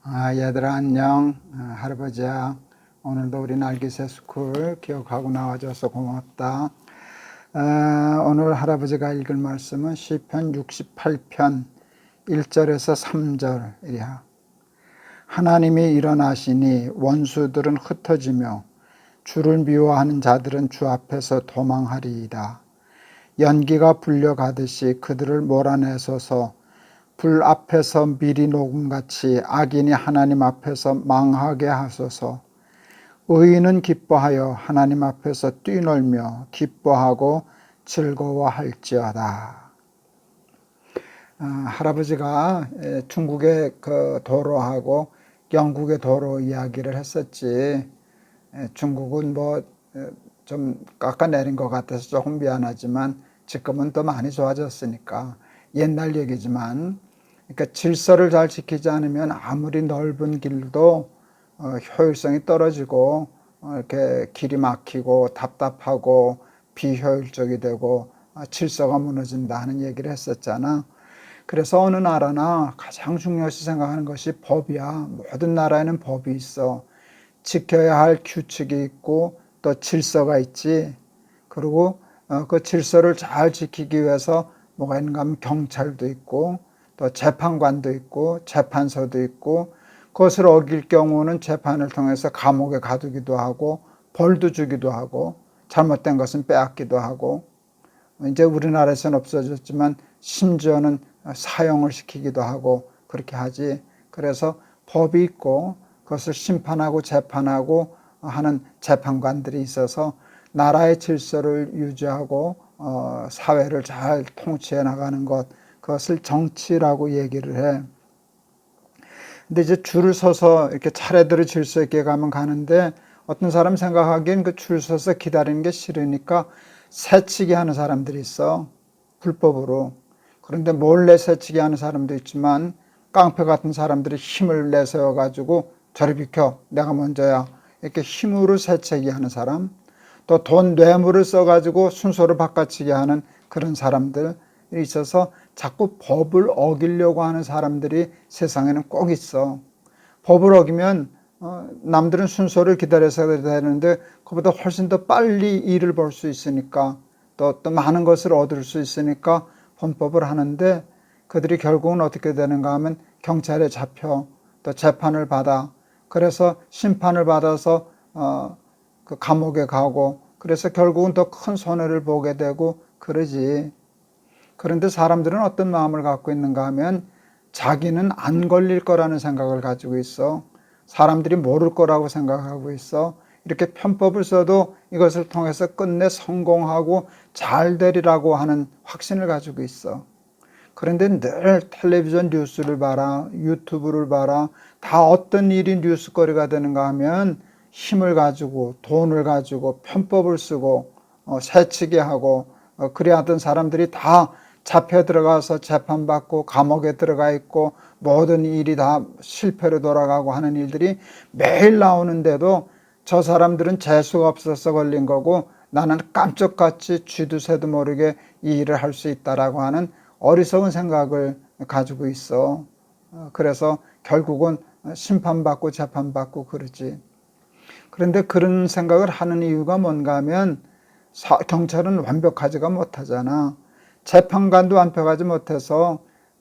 얘들아 안녕. 할아버지야. 오늘도 우리 날개새 스쿨 기억하고 나와줘서 고맙다. 오늘 할아버지가 읽을 말씀은 시편 68편 1절에서 3절이야. 하나님이 일어나시니 원수들은 흩어지며 주를 미워하는 자들은 주 앞에서 도망하리이다. 연기가 불려가듯이 그들을 몰아내소서. 불 앞에서 미리 녹음같이 악인이 하나님 앞에서 망하게 하소서. 의인은 기뻐하여 하나님 앞에서 뛰놀며 기뻐하고 즐거워할지어다. 할아버지가 중국의 그 도로하고 영국의 도로 이야기를 했었지. 중국은 뭐 좀 깎아내린 것 같아서 조금 미안하지만 지금은 또 많이 좋아졌으니까 옛날 얘기지만, 그러니까 질서를 잘 지키지 않으면 아무리 넓은 길도 효율성이 떨어지고 이렇게 길이 막히고 답답하고 비효율적이 되고 질서가 무너진다 하는 얘기를 했었잖아. 그래서 어느 나라나 가장 중요시 생각하는 것이 법이야. 모든 나라에는 법이 있어. 지켜야 할 규칙이 있고 또 질서가 있지. 그리고 그 질서를 잘 지키기 위해서 뭐가 있는가 하면 경찰도 있고 또 재판관도 있고 재판소도 있고, 그것을 어길 경우는 재판을 통해서 감옥에 가두기도 하고 벌도 주기도 하고 잘못된 것은 빼앗기도 하고, 이제 우리나라에서는 없어졌지만 심지어는 사형을 시키기도 하고 그렇게 하지. 그래서 법이 있고 그것을 심판하고 재판하고 하는 재판관들이 있어서 나라의 질서를 유지하고 사회를 잘 통치해 나가는 것, 그것을 정치라고 얘기를 해. 근데 이제 줄을 서서 이렇게 차례대로 질서 있게 가면 가는데, 어떤 사람 생각하기엔 그 줄 서서 기다리는 게 싫으니까 새치기 하는 사람들이 있어, 불법으로. 그런데 몰래 새치기 하는 사람도 있지만 깡패 같은 사람들이 힘을 내세워 가지고 저리 비켜, 내가 먼저야, 이렇게 힘으로 새치기 하는 사람, 또 돈 뇌물을 써가지고 순서를 바꿔치기 하는 그런 사람들이 있어서 자꾸 법을 어기려고 하는 사람들이 세상에는 꼭 있어. 법을 어기면 남들은 순서를 기다려서 되는데 그보다 훨씬 더 빨리 일을 볼 수 있으니까, 또 많은 것을 얻을 수 있으니까 범법을 하는데, 그들이 결국은 어떻게 되는가 하면 경찰에 잡혀 또 재판을 받아. 그래서 심판을 받아서 그 감옥에 가고, 그래서 결국은 더 큰 손해를 보게 되고 그러지. 그런데 사람들은 어떤 마음을 갖고 있는가 하면 자기는 안 걸릴 거라는 생각을 가지고 있어. 사람들이 모를 거라고 생각하고 있어. 이렇게 편법을 써도 이것을 통해서 끝내 성공하고 잘 되리라고 하는 확신을 가지고 있어. 그런데 늘 텔레비전 뉴스를 봐라, 유튜브를 봐라, 다 어떤 일이 뉴스거리가 되는가 하면 힘을 가지고 돈을 가지고 편법을 쓰고 새치기 하고 그래 하던 사람들이 다 잡혀 들어가서 재판받고 감옥에 들어가 있고 모든 일이 다 실패로 돌아가고 하는 일들이 매일 나오는데도 저 사람들은 재수가 없어서 걸린 거고 나는 깜짝같이 쥐도 새도 모르게 이 일을 할 수 있다라고 하는 어리석은 생각을 가지고 있어. 그래서 결국은 심판받고 재판받고 그러지. 그런데 그런 생각을 하는 이유가 뭔가 하면 경찰은 완벽하지가 못하잖아. 재판관도 완벽하지 못해서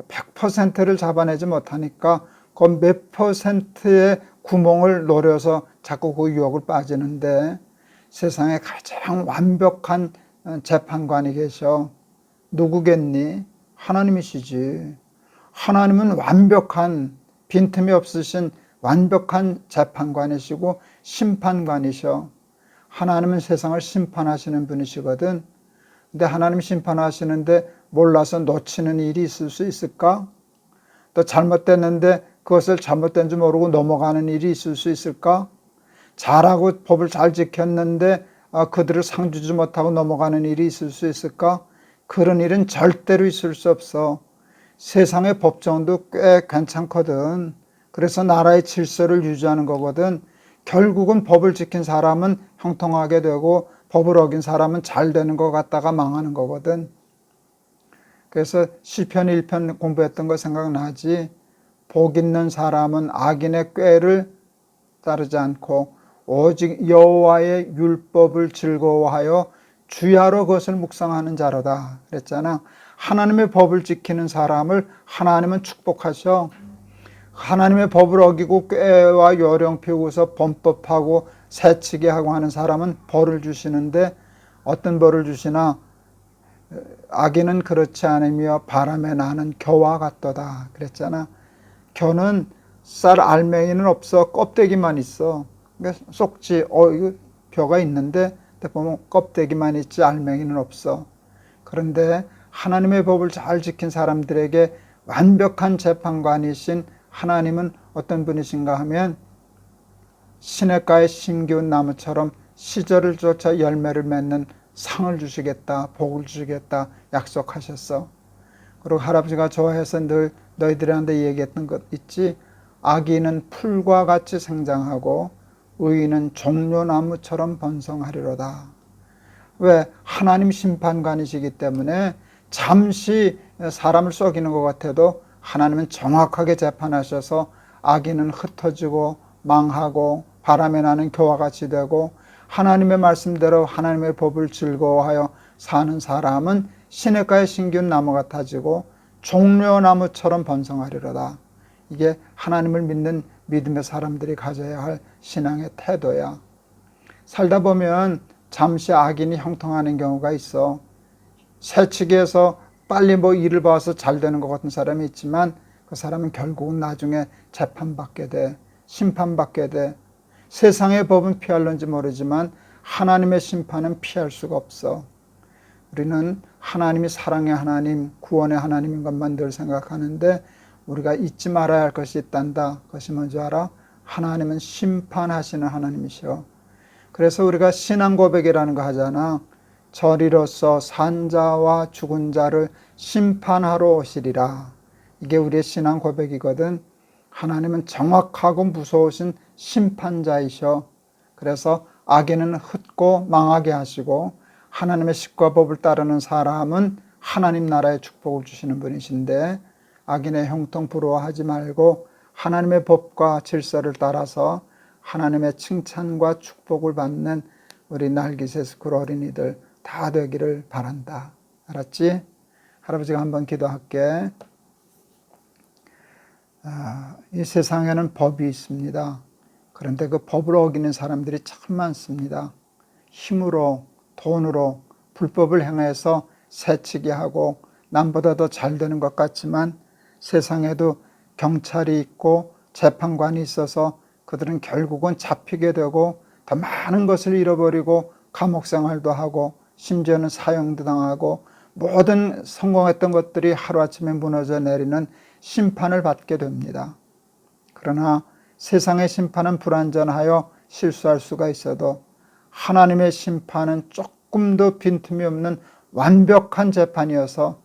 100%를 잡아내지 못하니까 그 몇 퍼센트의 구멍을 노려서 자꾸 그 유혹을 빠지는데, 세상에 가장 완벽한 재판관이 계셔. 누구겠니? 하나님이시지. 하나님은 완벽한, 빈틈이 없으신 완벽한 재판관이시고 심판관이셔. 하나님은 세상을 심판하시는 분이시거든. 근데 하나님 심판하시는데 몰라서 놓치는 일이 있을 수 있을까? 또 잘못됐는데 그것을 잘못된 줄 모르고 넘어가는 일이 있을 수 있을까? 잘하고 법을 잘 지켰는데 그들을 상 주지 못하고 넘어가는 일이 있을 수 있을까? 그런 일은 절대로 있을 수 없어. 세상의 법정도 꽤 괜찮거든. 그래서 나라의 질서를 유지하는 거거든. 결국은 법을 지킨 사람은 형통하게 되고 법을 어긴 사람은 잘 되는 것 같다가 망하는 거거든. 그래서 시편 1편 공부했던 거 생각나지? 복 있는 사람은 악인의 꾀를 따르지 않고 오직 여호와의 율법을 즐거워하여 주야로 그것을 묵상하는 자로다 그랬잖아. 하나님의 법을 지키는 사람을 하나님은 축복하셔. 하나님의 법을 어기고 꾀와 요령 피우고서 범법하고 새치게 하고 하는 사람은 벌을 주시는데 어떤 벌을 주시나 악인은 그렇지 않으며 바람에 나는 겨와 같도다 그랬잖아. 겨는 쌀 알맹이는 없어. 껍데기만 있어. 그러니까 속지 이거 벼가 있는데 보면 껍데기만 있지 알맹이는 없어. 그런데 하나님의 법을 잘 지킨 사람들에게 완벽한 재판관이신 하나님은 어떤 분이신가 하면 시냇가에 심기운 나무처럼 시절을 쫓아 열매를 맺는 상을 주시겠다, 복을 주시겠다 약속하셨어. 그리고 할아버지가 좋아해서 늘 너희들한테 얘기했던 것 있지. 악인은 풀과 같이 생장하고 의인은 종려나무처럼 번성하리로다. 왜? 하나님 심판관이시기 때문에 잠시 사람을 썩이는 것 같아도 하나님은 정확하게 재판하셔서 악인은 흩어지고 망하고 바람에 나는 겨와 같이 되고 하나님의 말씀대로 하나님의 법을 즐거워하여 사는 사람은 시냇가에 심기운 나무 같아지고 종려나무처럼 번성하리로다. 이게 하나님을 믿는 믿음의 사람들이 가져야 할 신앙의 태도야. 살다 보면 잠시 악인이 형통하는 경우가 있어. 새치기에서 빨리 일을 봐서 잘 되는 것 같은 사람이 있지만 그 사람은 결국은 나중에 재판받게 돼. 심판받게 돼. 세상의 법은 피할런지 모르지만 하나님의 심판은 피할 수가 없어. 우리는 하나님이 사랑의 하나님, 구원의 하나님인 것만 늘 생각하는데 우리가 잊지 말아야 할 것이 있단다. 그것이 뭔지 알아? 하나님은 심판하시는 하나님이시오. 그래서 우리가 신앙 고백이라는 거 하잖아. 저리로서 산 자와 죽은 자를 심판하러 오시리라. 이게 우리의 신앙 고백이거든. 하나님은 정확하고 무서우신 심판자이셔. 그래서 악인은 흩고 망하게 하시고 하나님의 식과 법을 따르는 사람은 하나님 나라의 축복을 주시는 분이신데 악인의 형통 부러워하지 말고 하나님의 법과 질서를 따라서 하나님의 칭찬과 축복을 받는 우리 날기새 스쿨 어린이들 다 되기를 바란다. 알았지? 할아버지가 한번 기도할게. 이 세상에는 법이 있습니다. 그런데 그 법을 어기는 사람들이 참 많습니다. 힘으로 돈으로 불법을 행해서 새치기 하고 남보다 더 잘 되는 것 같지만 세상에도 경찰이 있고 재판관이 있어서 그들은 결국은 잡히게 되고 더 많은 것을 잃어버리고 감옥 생활도 하고 심지어는 사형도 당하고 모든 성공했던 것들이 하루아침에 무너져 내리는 심판을 받게 됩니다. 그러나 세상의 심판은 불완전하여 실수할 수가 있어도 하나님의 심판은 조금도 빈틈이 없는 완벽한 재판이어서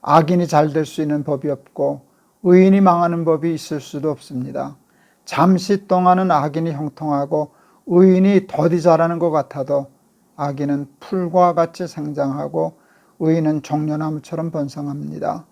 악인이 잘 될 수 있는 법이 없고 의인이 망하는 법이 있을 수도 없습니다. 잠시 동안은 악인이 형통하고 의인이 더디 잘하는 것 같아도 악인은 풀과 같이 생장하고 의인은 종려나무처럼 번성합니다.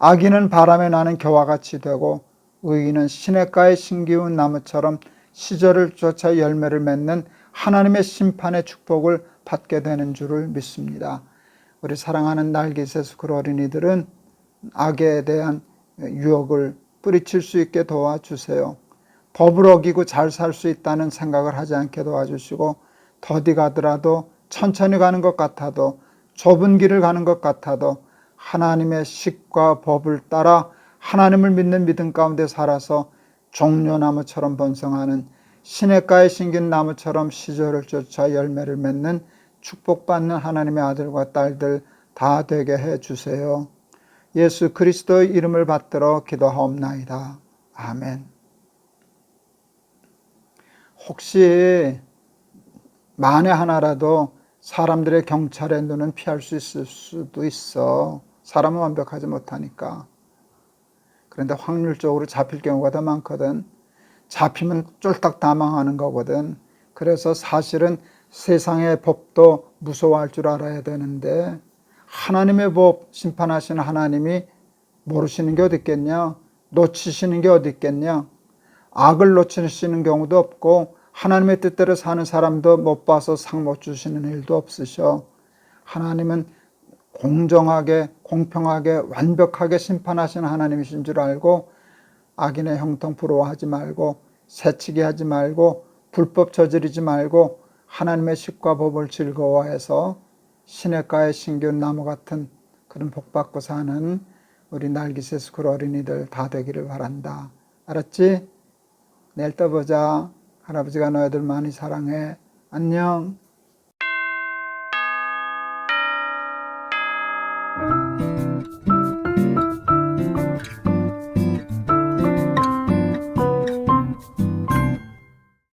악인은 바람에 나는 겨와 같이 되고 의인은 시냇가에 심기운 나무처럼 시절을 쫓아 열매를 맺는 하나님의 심판의 축복을 받게 되는 줄을 믿습니다. 우리 사랑하는 날기새 스쿨 어린이들은 악에 대한 유혹을 뿌리칠 수 있게 도와주세요. 법을 어기고 잘 살 수 있다는 생각을 하지 않게 도와주시고 더디 가더라도 천천히 가는 것 같아도 좁은 길을 가는 것 같아도 하나님의 식과 법을 따라 하나님을 믿는 믿음 가운데 살아서 종려나무처럼 번성하는 시냇가에 심긴 나무처럼 시절을 쫓아 열매를 맺는 축복받는 하나님의 아들과 딸들 다 되게 해주세요. 예수 그리스도의 이름을 받들어 기도하옵나이다. 아멘. 혹시 만에 하나라도 사람들의 경찰의 눈은 피할 수 있을 수도 있어. 사람은 완벽하지 못하니까. 그런데 확률적으로 잡힐 경우가 더 많거든. 잡히면 쫄딱 다 망하는 거거든. 그래서 사실은 세상의 법도 무서워할 줄 알아야 되는데 하나님의 법 심판하시는 하나님이 모르시는 게 어디 있겠냐. 놓치시는 게 어디 있겠냐? 악을 놓치시는 경우도 없고 하나님의 뜻대로 사는 사람도 못 봐서 상 못 주시는 일도 없으셔. 하나님은 공정하게 공평하게 완벽하게 심판하시는 하나님이신 줄 알고 악인의 형통 부러워하지 말고 새치기 하지 말고 불법 저지르지 말고 하나님의 식과 법을 즐거워해서 시냇가의 신기한 나무 같은 그런 복받고 사는 우리 날기세스쿨 어린이들 다 되기를 바란다. 알았지? 내일 또 보자. 할아버지가 너희들 많이 사랑해. 안녕.